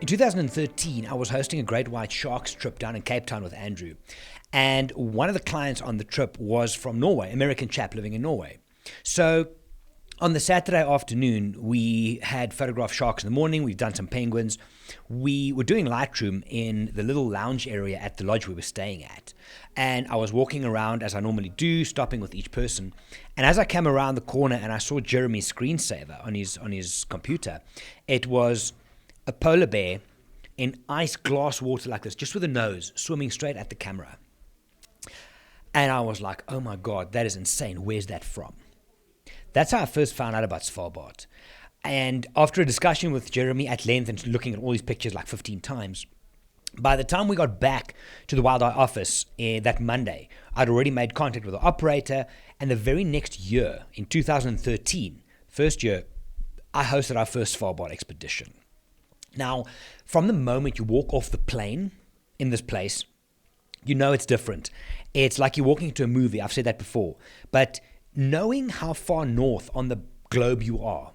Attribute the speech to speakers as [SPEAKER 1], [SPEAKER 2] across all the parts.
[SPEAKER 1] In 2013, I was hosting a great white sharks trip down in Cape Town with Andrew. And one of the clients on the trip was from Norway, American chap living in Norway. So on the Saturday afternoon, we had photographed sharks in the morning. We've done some penguins. We were doing Lightroom in the little lounge area at the lodge we were staying at. And I was walking around as I normally do, stopping with each person. And as I came around the corner and I saw Jeremy's screensaver on his computer, it was a polar bear in ice glass water like this, just with a nose, swimming straight at the camera. And I was like, oh my God, that is insane. Where's that from? That's how I first found out about Svalbard. And after a discussion with Jeremy at length and looking at all these pictures like 15 times, by the time we got back to the Wild Eye office that Monday, I'd already made contact with the operator. And the very next year, in 2013, first year, I hosted our first Svalbard expedition. Now, from the moment you walk off the plane in this place, you know it's different. It's like you're walking into a movie. I've said that before. But knowing how far north on the globe you are,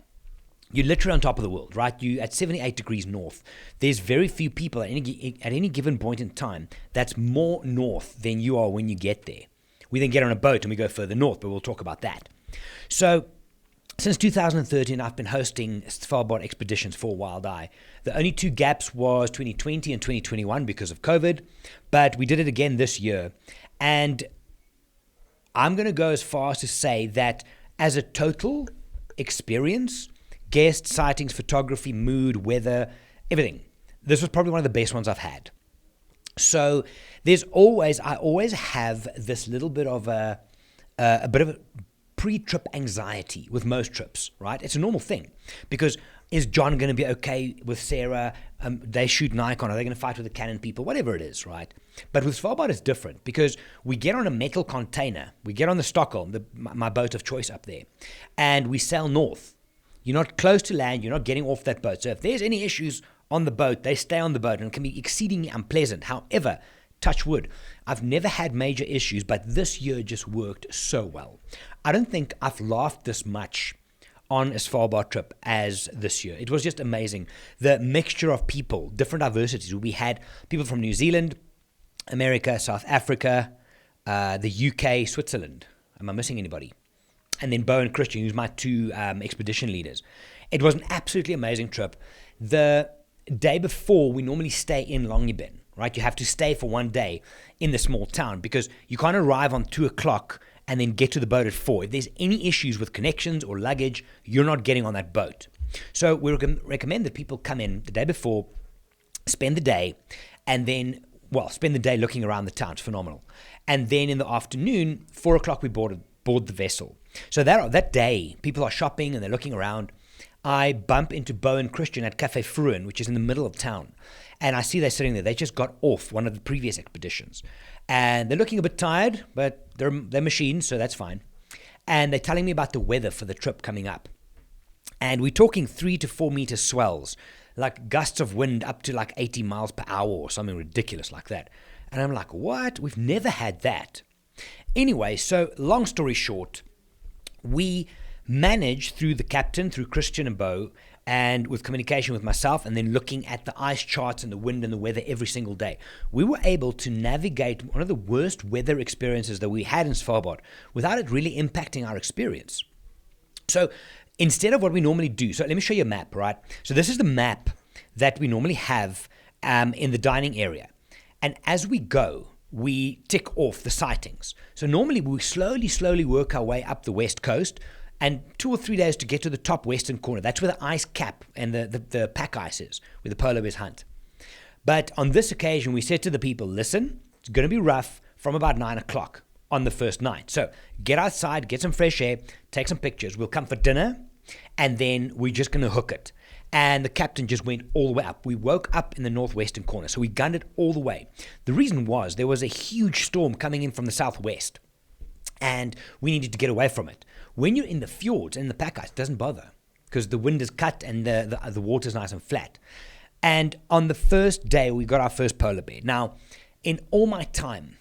[SPEAKER 1] you're literally on top of the world, right? You're at 78 degrees north. There's very few people at any given point in time that's more north than you are when you get there. We then get on a boat and we go further north, but we'll talk about that. So since 2013, I've been hosting Svalbard expeditions for Wild Eye. The only two gaps was 2020 and 2021 because of COVID, but we did it again this year. And I'm going to go as far as to say that as a total experience, guest sightings, photography, mood, weather, everything, this was probably one of the best ones I've had. So I always have this little bit of a bit of a pre-trip anxiety with most trips, right? It's a normal thing because is John going to be okay with Sarah? They shoot Nikon. Are they going to fight with the Canon people? Whatever it is, right? But with Svalbard, it's different because we get on a metal container. We get on the Stockholm, my boat of choice up there, and we sail north. You're not close to land. You're not getting off that boat. So if there's any issues on the boat, they stay on the boat and it can be exceedingly unpleasant. However, touch wood, I've never had major issues, but this year just worked so well. I don't think I've laughed this much on a Svalbard trip as this year. It was just amazing. The mixture of people, different diversities. We had people from New Zealand, America, South Africa, the UK, Switzerland. Am I missing anybody? And then Bo and Christian, who's my two expedition leaders. It was an absolutely amazing trip. The day before, we normally stay in Longyearbyen, right? You have to stay for one day in the small town because you can't arrive on 2 o'clock and then get to the boat at 4. If there's any issues with connections or luggage, you're not getting on that boat. So we recommend that people come in the day before, spend the day, and then, spend the day looking around the town. It's phenomenal. And then in the afternoon, 4 o'clock, we board the vessel. So that day, people are shopping and they're looking around. I bump into Bo and Christian at Café Fruin, which is in the middle of town. And I see they're sitting there. They just got off one of the previous expeditions. And they're looking a bit tired, but they're machines, so that's fine. And they're telling me about the weather for the trip coming up. And we're talking 3 to 4 meter swells, like gusts of wind up to like 80 miles per hour or something ridiculous like that. And I'm like, what? We've never had that. Anyway, so long story short, we managed through the captain, through Christian and Bo, and with communication with myself, and then looking at the ice charts and the wind and the weather every single day, we were able to navigate one of the worst weather experiences that we had in Svalbard without it really impacting our experience. So instead of what we normally do, so let me show you a map, right? So this is the map that we normally have in the dining area. And as we go, we tick off the sightings. So normally we slowly work our way up the west coast, and 2 or 3 days to get to the top western corner. That's where the ice cap and the pack ice is, where the polar bears hunt. But on this occasion, we said to the people, listen, it's going to be rough from about 9 o'clock on the first night. So get outside, get some fresh air, take some pictures. We'll come for dinner, and then we're just going to hook it. And the captain just went all the way up. We woke up in the northwestern corner, so we gunned it all the way. The reason was there was a huge storm coming in from the southwest, and we needed to get away from it. When you're in the fjords and the pack ice, it doesn't bother because the wind is cut and the water's nice and flat. And on the first day, we got our first polar bear. Now, in all my time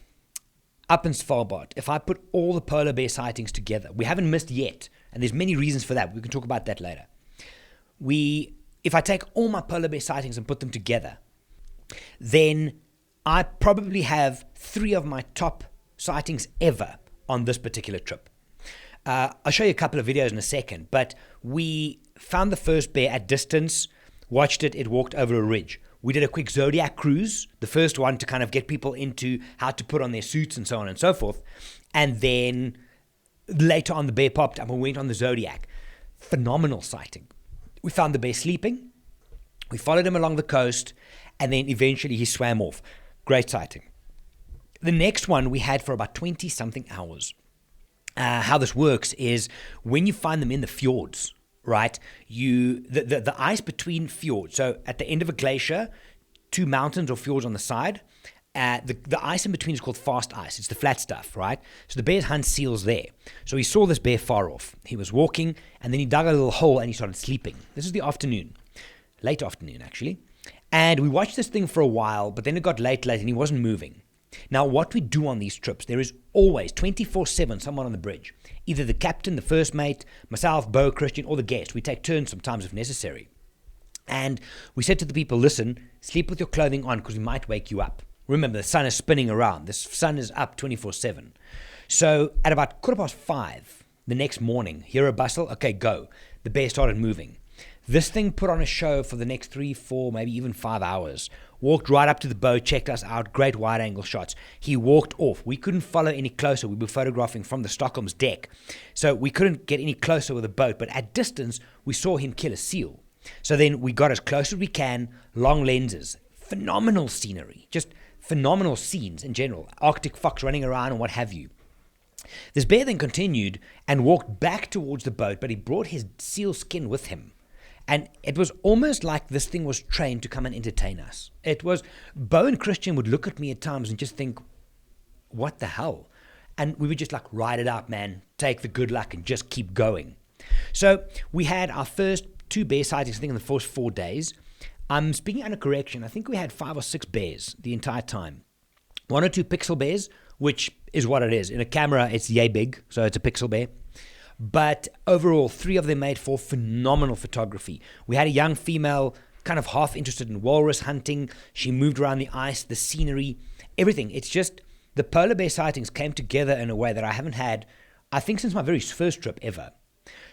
[SPEAKER 1] up in Svalbard, if I put all the polar bear sightings together, we haven't missed yet, and there's many reasons for that. We can talk about that later. We if I take all my polar bear sightings and put them together, then I probably have 3 of my top sightings ever on this particular trip. I'll show you a couple of videos in a second, but we found the first bear at distance, watched it walked over a ridge. We did a quick zodiac cruise, the first one to kind of get people into how to put on their suits and so on and so forth. And then later on, the bear popped up and we went on the zodiac. Phenomenal sighting. We found the bear sleeping. We followed him along the coast, and then eventually he swam off. Great sighting. The next one we had for about 20-something hours. How this works is when you find them in the fjords, right? The ice between fjords. So at the end of a glacier, 2 mountains or fjords on the side. The ice in between is called fast ice. It's the flat stuff, right? So the bears hunt seals there. So he saw this bear far off. He was walking, and then he dug a little hole and he started sleeping. This is the afternoon, late afternoon actually. And we watched this thing for a while, but then it got late and he wasn't moving. Now, what we do on these trips, there is always 24/7 someone on the bridge. Either the captain, the first mate, myself, Bo, Christian, or the guest. We take turns sometimes if necessary. And we said to the people, listen, sleep with your clothing on because we might wake you up. Remember, the sun is spinning around. The sun is up 24/7. So at about 5:15 the next morning, hear a bustle, okay, go. The bear started moving. This thing put on a show for the next 3, 4, maybe even 5 hours. Walked right up to the boat, checked us out, great wide-angle shots. He walked off. We couldn't follow any closer. We were photographing from the Stockholm's deck. So we couldn't get any closer with the boat, but at distance, we saw him kill a seal. So then we got as close as we can, long lenses, phenomenal scenery, just phenomenal scenes in general, Arctic fox running around and what have you. This bear then continued and walked back towards the boat, but he brought his seal skin with him. And it was almost like this thing was trained to come and entertain us. It was, Bo and Christian would look at me at times and just think, what the hell? And we would just like, ride it out, man, take the good luck and just keep going. So we had our first 2 bear sightings, I think, in the first 4 days. I'm speaking under correction. I think we had 5 or 6 bears the entire time. 1 or 2 pixel bears, which is what it is. In a camera, it's yay big, so it's a pixel bear. But overall, 3 of them made for phenomenal photography. We had a young female, kind of half interested in walrus hunting. She moved around the ice, the scenery, everything. It's just the polar bear sightings came together in a way that I haven't had, I think, since my very first trip ever.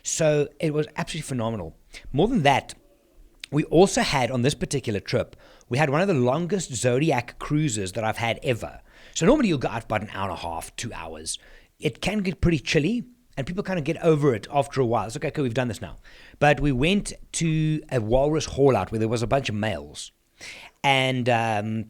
[SPEAKER 1] So it was absolutely phenomenal. More than that, we also had on this particular trip, we had one of the longest zodiac cruises that I've had ever. So normally you'll go out about an hour and a half, 2 hours. It can get pretty chilly. And people kind of get over it after a while. It's okay, we've done this now. But we went to a walrus haul out where there was a bunch of males. And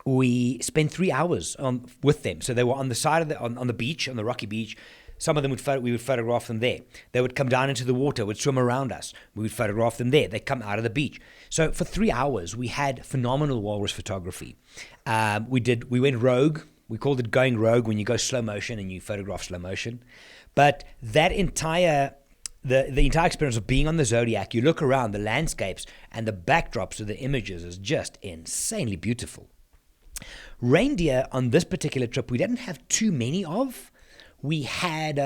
[SPEAKER 1] we spent 3 hours with them. So they were on the side of on the beach, on the rocky beach. Some of them we would photograph them there. They would come down into the water, would swim around us. We would photograph them there. They'd come out of the beach. So for 3 hours, we had phenomenal walrus photography. We went rogue. We called it going rogue when you go slow motion and you photograph slow motion. But that entire, the entire experience of being on the Zodiac, you look around, the landscapes and the backdrops of the images is just insanely beautiful. Reindeer on this particular trip, we didn't have too many of. We had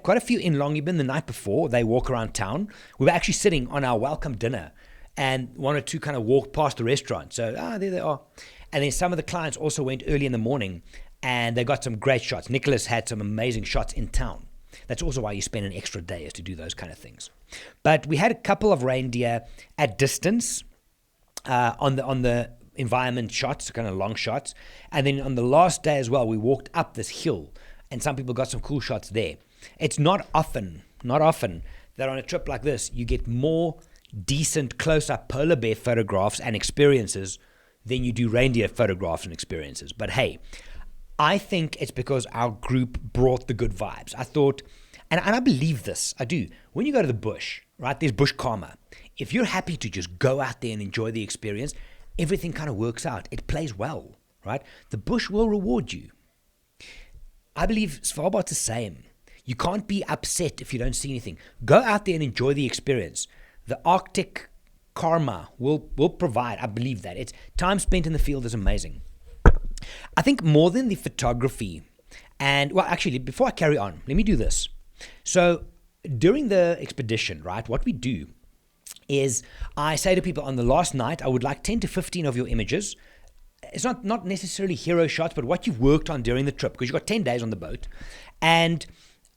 [SPEAKER 1] quite a few in Longyearbyen the night before. They walk around town. We were actually sitting on our welcome dinner, and 1 or 2 kind of walked past the restaurant. So, there they are. And then some of the clients also went early in the morning, and they got some great shots. Nicholas had some amazing shots in town. That's also why you spend an extra day, is to do those kind of things. But we had a couple of reindeer at distance on the environment shots, kind of long shots. And then on the last day as well, we walked up this hill, and some people got some cool shots there. It's not often that on a trip like this, you get more decent close-up polar bear photographs and experiences than you do reindeer photographs and experiences. But hey, I think it's because our group brought the good vibes. I thought, and I believe this, I do. When you go to the bush, right, there's bush karma. If you're happy to just go out there and enjoy the experience, everything kind of works out. It plays well, right? The bush will reward you. I believe Svalbard's the same. You can't be upset if you don't see anything. Go out there and enjoy the experience. The Arctic karma will provide. I believe that. It's time spent in the field is amazing. I think more than the photography, and well, actually, before I carry on, let me do this. So during the expedition, right, what we do is I say to people on the last night, I would like 10 to 15 of your images. It's not necessarily hero shots, but what you've worked on during the trip, because you've got 10 days on the boat. And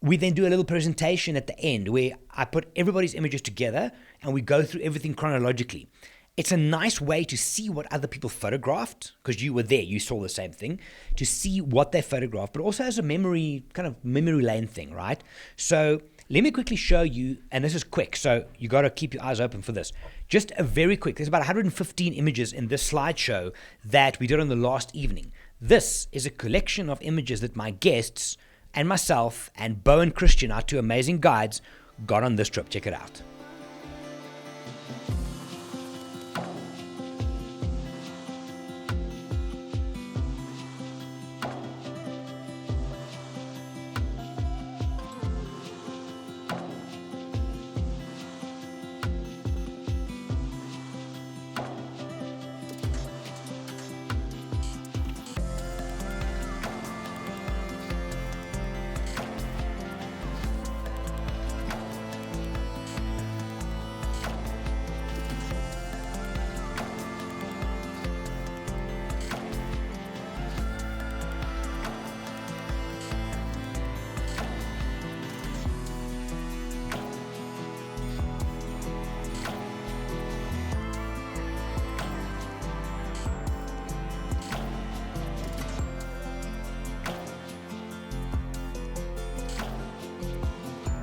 [SPEAKER 1] we then do a little presentation at the end where I put everybody's images together and we go through everything chronologically. It's a nice way to see what other people photographed, because you were there, you saw the same thing, to see what they photographed, but also as a memory lane thing, right? So let me quickly show you, and this is quick, so you got to keep your eyes open for this. Just a very quick, there's about 115 images in this slideshow that we did on the last evening. This is a collection of images that my guests and myself and Bo and Christian, our two amazing guides, got on this trip. Check it out.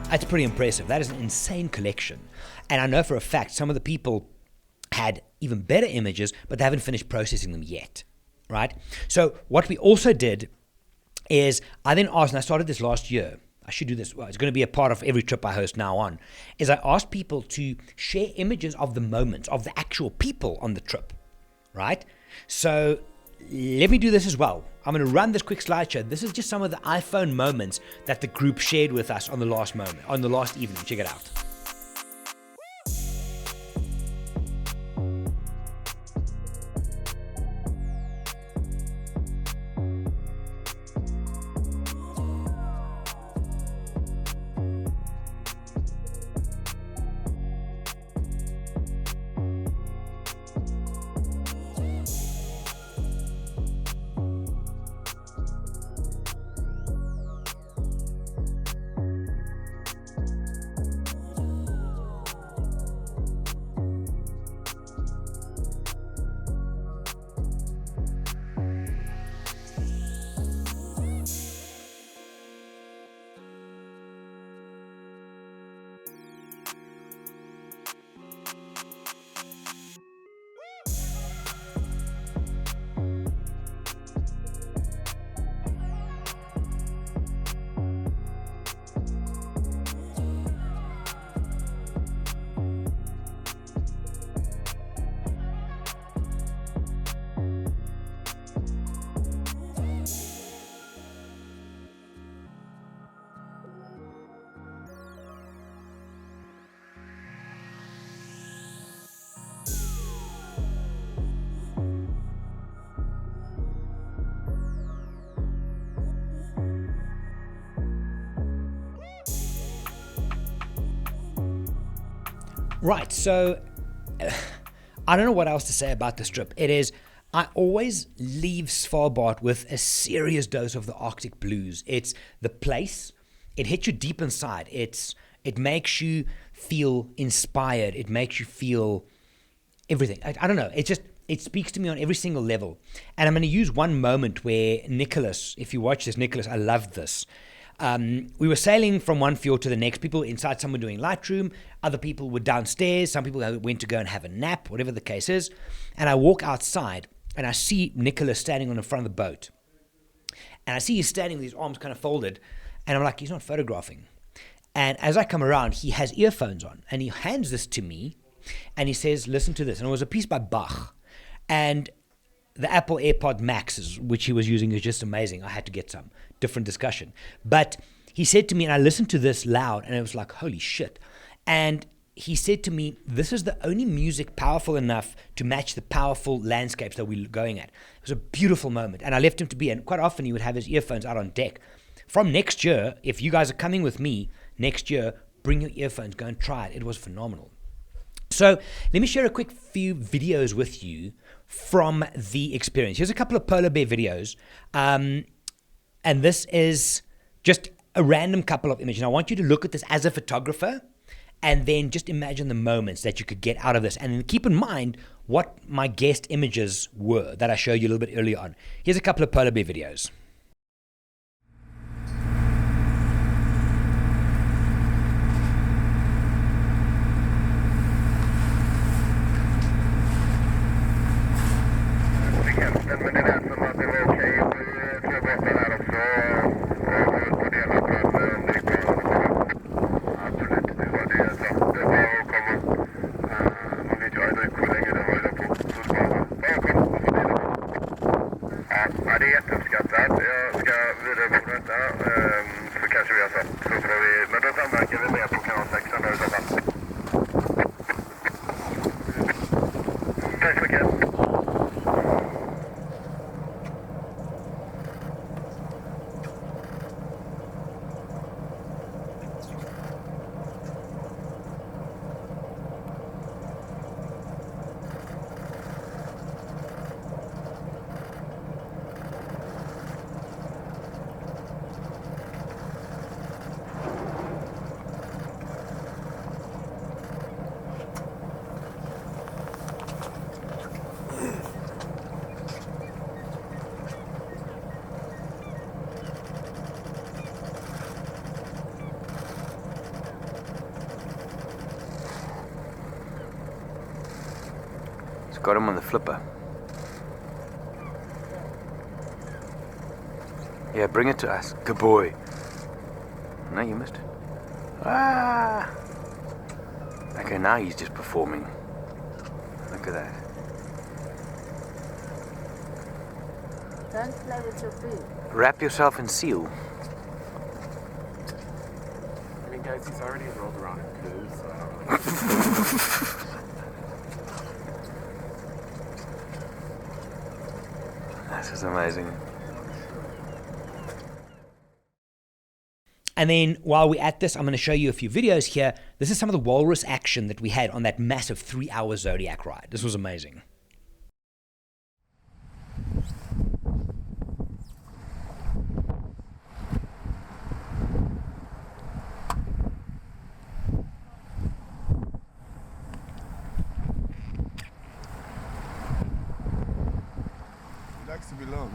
[SPEAKER 1] That's pretty impressive. That is an insane collection. And I know for a fact some of the people had even better images, but they haven't finished processing them yet, right? So what we also did is I then asked, and I started this last year, I should do this, well, it's going to be a part of every trip I host now on, is I asked people to share images of the moments, of the actual people on the trip, right? So let me do this as well. I'm going to run this quick slideshow. This is just some of the iPhone moments that the group shared with us on the last evening. Check it out. Right, so I don't know what else to say about this trip. I always leave Svalbard with a serious dose of the Arctic blues. It's the place, it hits you deep inside. It makes you feel inspired. It makes you feel everything. I don't know, it speaks to me on every single level. And I'm going to use one moment where Nicholas, if you watch this, Nicholas, I loved this. We were sailing from one fjord to the next. People inside, some were doing Lightroom, other people were downstairs, some people went to go and have a nap, whatever the case is. And I walk outside and I see Nicholas standing on the front of the boat. And I see he's standing with his arms kind of folded, and I'm like, he's not photographing. And as I come around, he has earphones on and he hands this to me and he says, listen to this. And it was a piece by Bach. And the Apple AirPod Maxes, which he was using, is just amazing. I had to get some. Different discussion. But he said to me, and I listened to this loud, and it was like, holy shit. And he said to me, this is the only music powerful enough to match the powerful landscapes that we're going at. It was a beautiful moment. And I left him to be, and quite often he would have his earphones out on deck. From next year, if you guys are coming with me next year, bring your earphones, go and try it. It was phenomenal. So let me share a quick few videos with you from the experience. Here's a couple of polar bear videos. And this is just a random couple of images. And I want you to look at this as a photographer and then just imagine the moments that you could get out of this. And then keep in mind what my guest images were that I showed you a little bit earlier on. Here's a couple of polar bear videos.
[SPEAKER 2] Got him on the flipper. Yeah, bring it to us. Good boy. No, you missed it. Ah! Okay, now he's just performing. Look at that.
[SPEAKER 3] Don't play with your food.
[SPEAKER 2] Wrap yourself in seal.
[SPEAKER 4] I mean, guys, he's already rolled around in poo, so I don't really...
[SPEAKER 2] This is amazing.
[SPEAKER 1] And then while we're at this, I'm going to show you a few videos here. This is some of the walrus action that we had on that massive 3-hour Zodiac ride. This was amazing.
[SPEAKER 4] Likes to be alone.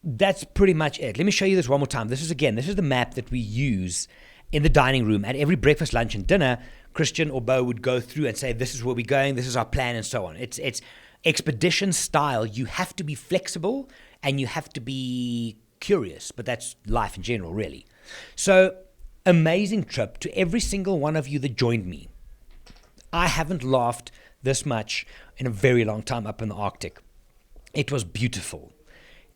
[SPEAKER 1] That's pretty much it. Let me show you this one more time. This is the map that we use in the dining room. At every breakfast, lunch, and dinner, Christian or Bo would go through and say, this is where we're going, this is our plan, and so on. It's expedition style. You have to be flexible and you have to be curious, but that's life in general, really. So, amazing trip to every single one of you that joined me. I haven't laughed this much in a very long time up in the Arctic. It was beautiful.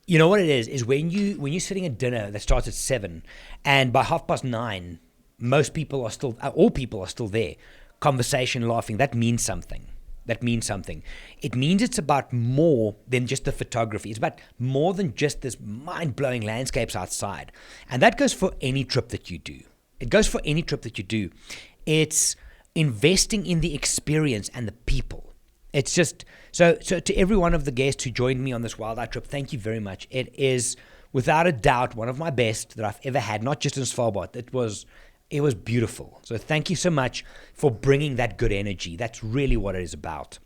[SPEAKER 1] You know what it is when you're sitting at dinner that starts at 7 and by 9:30, all people are still there, conversation, laughing, that means something. It means it's about more than just the photography. It's about more than just this mind-blowing landscapes outside. And that goes for any trip that you do. It's investing in the experience and the people. It's just, so to every one of the guests who joined me on this Wild Eye trip, thank you very much. It is, without a doubt, one of my best that I've ever had, not just in Svalbard. It was beautiful. So thank you so much for bringing that good energy. That's really what it is about.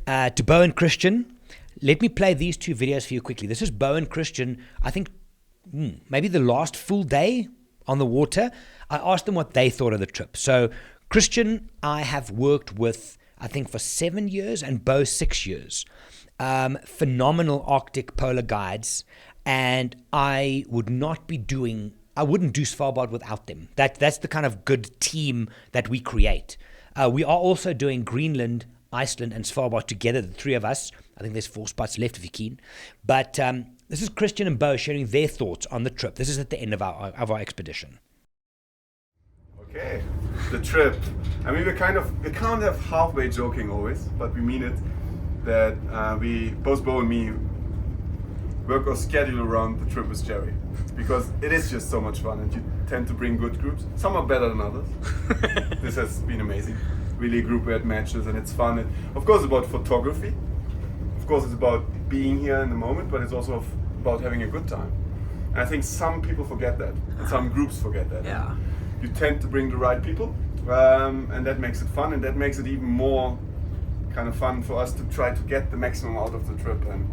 [SPEAKER 1] To Bo and Christian, let me play these two videos for you quickly. This is Bo and Christian, I think maybe the last full day on the water. I asked them what they thought of the trip. So Christian, I have worked with, I think, for 7 years, and Bo 6 years. Phenomenal Arctic polar guides, and I wouldn't do Svalbard without them. That's the kind of good team that we create. We are also doing Greenland, Iceland, and Svalbard together, the three of us. I think there's 4 spots left if you're keen. But this is Christian and Bo sharing their thoughts on the trip. This is at the end of our expedition.
[SPEAKER 4] Okay, the trip. I mean, we're kind of halfway joking always, but we mean it.
[SPEAKER 5] that we, both Bo and me, work our schedule around the trip with Gerry, because it is just so much fun and you tend to bring good groups. Some are better than others. This has been amazing. Really group-led matches and it's fun. Of course, it's about photography. Of course, it's about being here in the moment, but it's also about having a good time. And I think some people forget that, and some groups forget that.
[SPEAKER 1] Yeah.
[SPEAKER 5] You tend to bring the right people, and that makes it fun, and that makes it even more kind of fun for us to try to get the maximum out of the trip. And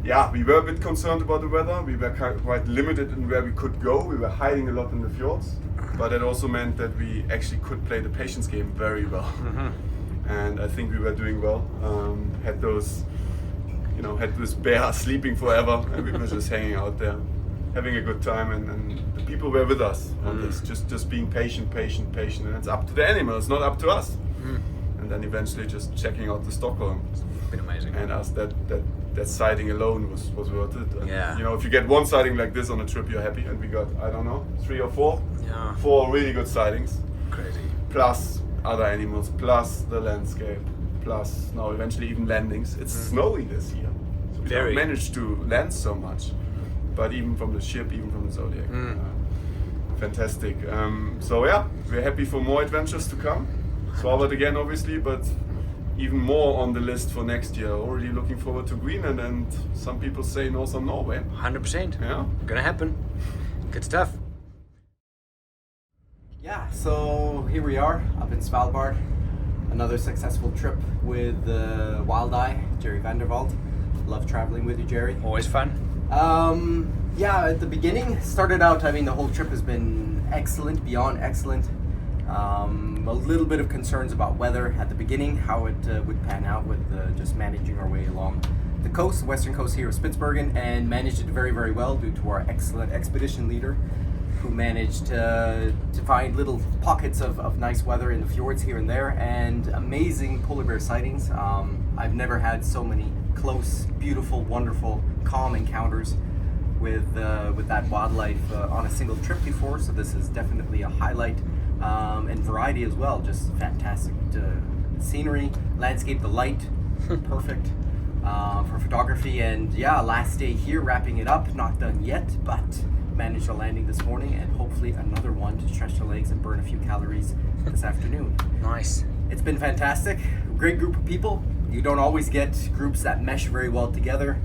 [SPEAKER 5] yeah, we were a bit concerned about the weather. We were quite limited in where we could go. We were hiding a lot in the fjords, but it also meant that we actually could play the patience game very well. And I think we were doing well. Had this bear sleeping forever, and we were just hanging out there, having a good time, and the people were with us on this, just being patient, and it's up to the animal, it's not up to us. And then eventually just checking out the Stockholm.
[SPEAKER 1] It's been amazing.
[SPEAKER 5] And us, that sighting alone was worth it. And,
[SPEAKER 1] Yeah.
[SPEAKER 5] you know, if you get one sighting like this on a trip, you're happy, and we got, I don't know, 3 or 4?
[SPEAKER 1] Yeah.
[SPEAKER 5] 4 really good sightings.
[SPEAKER 1] Crazy.
[SPEAKER 5] Plus other animals, plus the landscape, plus now eventually even landings. It's snowy this year. So we
[SPEAKER 1] Very.
[SPEAKER 5] don't manage to land so much. But even from the ship, even from the Zodiac. Fantastic. So yeah, we're happy for more adventures to come. Svalbard again, obviously, but even more on the list for next year. Already looking forward to Greenland, and some people say Northern Norway.
[SPEAKER 1] 100%.
[SPEAKER 5] Yeah.
[SPEAKER 1] Gonna happen. Good stuff.
[SPEAKER 6] Yeah, so here we are up in Svalbard. Another successful trip with Wild Eye, Gerry Walt. Love traveling with you, Gerry.
[SPEAKER 1] Always fun.
[SPEAKER 6] Yeah, at the beginning, started out, I mean, the whole trip has been excellent, beyond excellent. A little bit of concerns about weather at the beginning, how it would pan out with just managing our way along the coast, the western coast here of Spitsbergen, and managed it very, very well due to our excellent expedition leader, who managed to find little pockets of nice weather in the fjords here and there, and amazing polar bear sightings. I've never had so many close, beautiful, wonderful, calm encounters with that wildlife on a single trip before, so this is definitely a highlight, and variety as well. Just fantastic scenery, landscape, the light, perfect for photography. And yeah, last day here, wrapping it up, not done yet, but managed a landing this morning, and hopefully another one to stretch the legs and burn a few calories this afternoon.
[SPEAKER 1] Nice.
[SPEAKER 6] It's been fantastic. Great group of people. You don't always get groups that mesh very well together,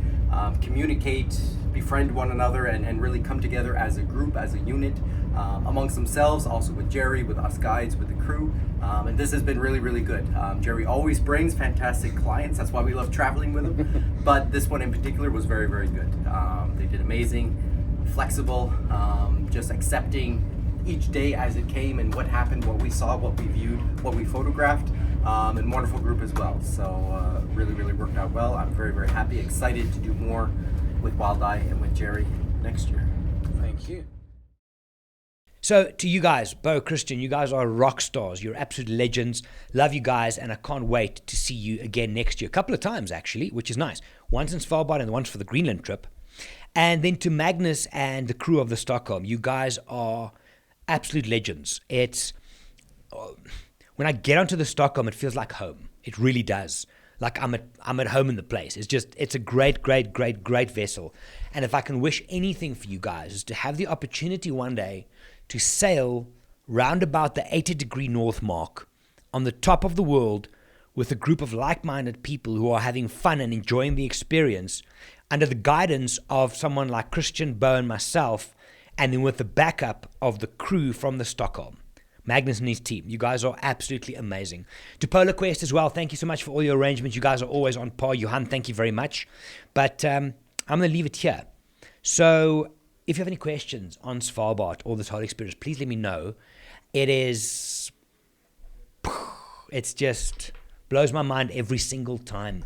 [SPEAKER 6] communicate, befriend one another, and really come together as a group, as a unit, amongst themselves, also with Gerry, with us guides, with the crew. And this has been really, really good. Gerry always brings fantastic clients. That's why we love traveling with him. But this one in particular was very, very good. They did amazing, flexible, just accepting each day as it came and what happened, what we saw, what we viewed, what we photographed, and wonderful group as well. So really, really worked out well. I'm very, very happy, excited to do more with Wild Eye and with Gerry next year.
[SPEAKER 1] Thank you. So to you guys, Bo, Christian, you guys are rock stars. You're absolute legends. Love you guys, and I can't wait to see you again next year. A couple of times, actually, which is nice. Once in Svalbard and once for the Greenland trip. And then to Magnus and the crew of the Stockholm, you guys are absolute legends. It's when I get onto the Stockholm, it feels like home. It really does. Like I'm at home in the place. It's a great, great, great, great vessel. And if I can wish anything for you guys, is to have the opportunity one day to sail round about the 80-degree north mark on the top of the world with a group of like-minded people who are having fun and enjoying the experience under the guidance of someone like Christian, Bo, and myself, and then with the backup of the crew from the Stockholm. Magnus and his team. You guys are absolutely amazing. To Polar Quest as well, thank you so much for all your arrangements. You guys are always on par. Johan, thank you very much. But I'm going to leave it here. So if you have any questions on Svalbard or this whole experience, please let me know. It's just blows my mind every single time.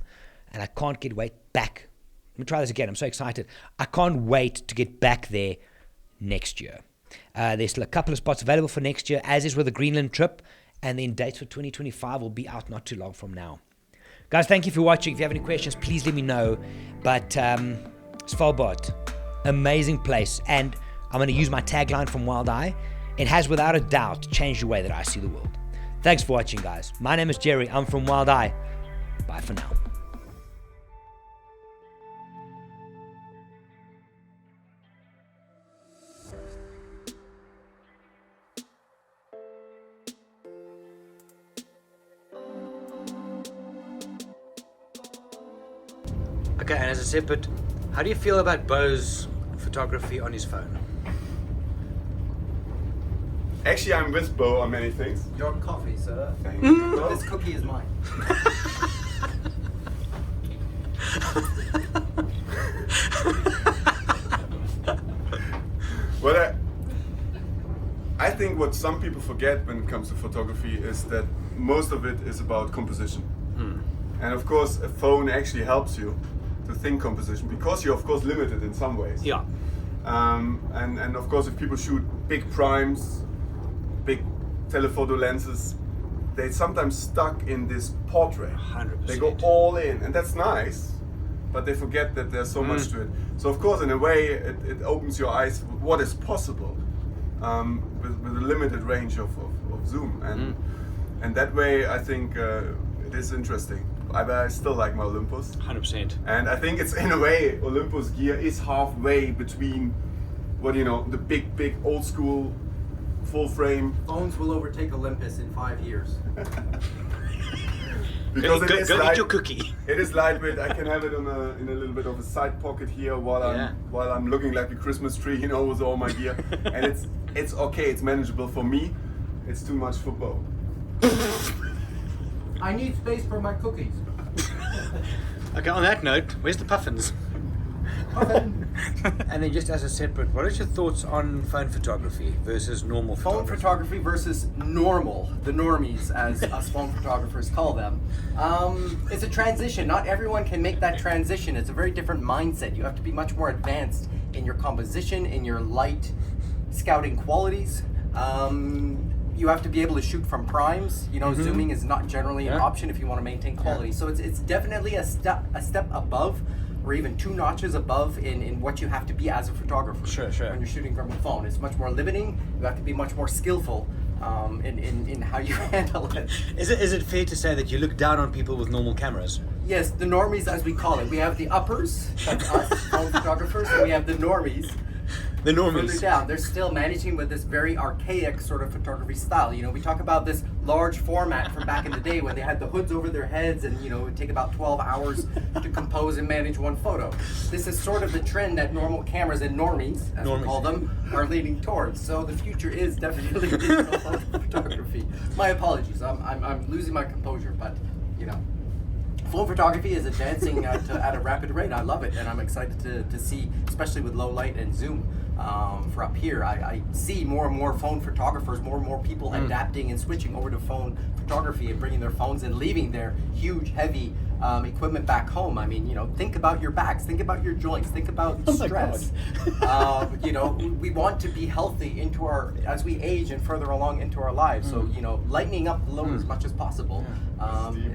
[SPEAKER 1] And I can't wait back. Let me try this again. I'm so excited. I can't wait to get back there next year. There's still a couple of spots available for next year, as is with the Greenland trip, and then dates for 2025 will be out not too long from now. Guys, thank you for watching. If you have any questions, please let me know. But Svalbard, amazing place, and I'm going to use my tagline from Wild Eye. It has without a doubt changed the way that I see the world. Thanks for watching, guys. My name is Gerry. I'm from Wild Eye. Bye for now. Okay, and as a separate, how do you feel about Bo's photography on his phone?
[SPEAKER 5] Actually, I'm with Bo on many things.
[SPEAKER 6] Your coffee, sir.
[SPEAKER 5] Thank you, Bo.
[SPEAKER 6] This cookie is mine.
[SPEAKER 5] Well, I think what some people forget when it comes to photography is that most of it is about composition. And of course, a phone actually helps you to think composition because you're of course limited in some ways.
[SPEAKER 1] Yeah.
[SPEAKER 5] And of course, if people shoot big primes, big telephoto lenses, they sometimes stuck in this portrait.
[SPEAKER 1] 100%.
[SPEAKER 5] They go all in, and that's nice, but they forget that there's so much to it. So of course, in a way, it opens your eyes what is possible with a limited range of zoom, and that way I think it is interesting. I still like my Olympus.
[SPEAKER 1] 100%.
[SPEAKER 5] And I think it's in a way, Olympus gear is halfway between what the big old school full frame.
[SPEAKER 6] Phones will overtake Olympus in 5 years.
[SPEAKER 5] Because
[SPEAKER 1] Go eat your cookie.
[SPEAKER 5] It is lightweight. I can have it in a little bit of a side pocket here while I'm looking like a Christmas tree, with all my gear. And it's okay. It's manageable for me. It's too much for Bo.
[SPEAKER 6] I need space for my cookies.
[SPEAKER 1] Okay, on that note, where's the puffins? And then just as a separate, what are your thoughts on phone photography versus normal
[SPEAKER 6] Phone photography versus normal, the normies, as us phone photographers call them. It's a transition. Not everyone can make that transition. It's a very different mindset. You have to be much more advanced in your composition, in your light scouting qualities. You have to be able to shoot from primes. Zooming is not generally an option if you want to maintain quality. So it's definitely a step above, or even 2 notches above in what you have to be as a photographer.
[SPEAKER 1] Sure.
[SPEAKER 6] When you're shooting from a phone, it's much more limiting. You have to be much more skillful in how you handle it.
[SPEAKER 1] Is it fair to say that you look down on people with normal cameras?
[SPEAKER 6] Yes, the normies, as we call it. We have the uppers, that's us phone photographers, and we have the normies.
[SPEAKER 1] The
[SPEAKER 6] Further
[SPEAKER 1] normies.
[SPEAKER 6] down, they're still managing with this very archaic sort of photography style. We talk about this large format from back in the day when they had the hoods over their heads and, it would take about 12 hours to compose and manage one photo. This is sort of the trend that normal cameras and normies, as we call them, are leading towards. So the future is definitely digital photography. My apologies, I'm losing my composure, but, phone photography is advancing at a rapid rate. I love it, and I'm excited to see, especially with low light and zoom. For up here, I see more and more phone photographers, more and more people adapting and switching over to phone photography and bringing their phones and leaving their huge, heavy equipment back home. I mean, think about your backs, think about your joints, think about stress. We want to be healthy as we age and further along into our lives. So, lightening up the load as much as possible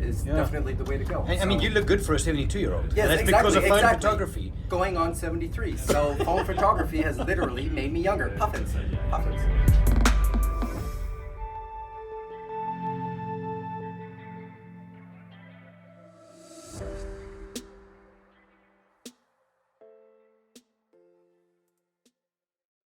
[SPEAKER 6] is definitely the way to go.
[SPEAKER 1] I mean, you look good for a 72-year-old.
[SPEAKER 6] Yes,
[SPEAKER 1] and that's
[SPEAKER 6] exactly,
[SPEAKER 1] because of phone photography.
[SPEAKER 6] Going on 73. So phone photography has literally made me younger. Puffins.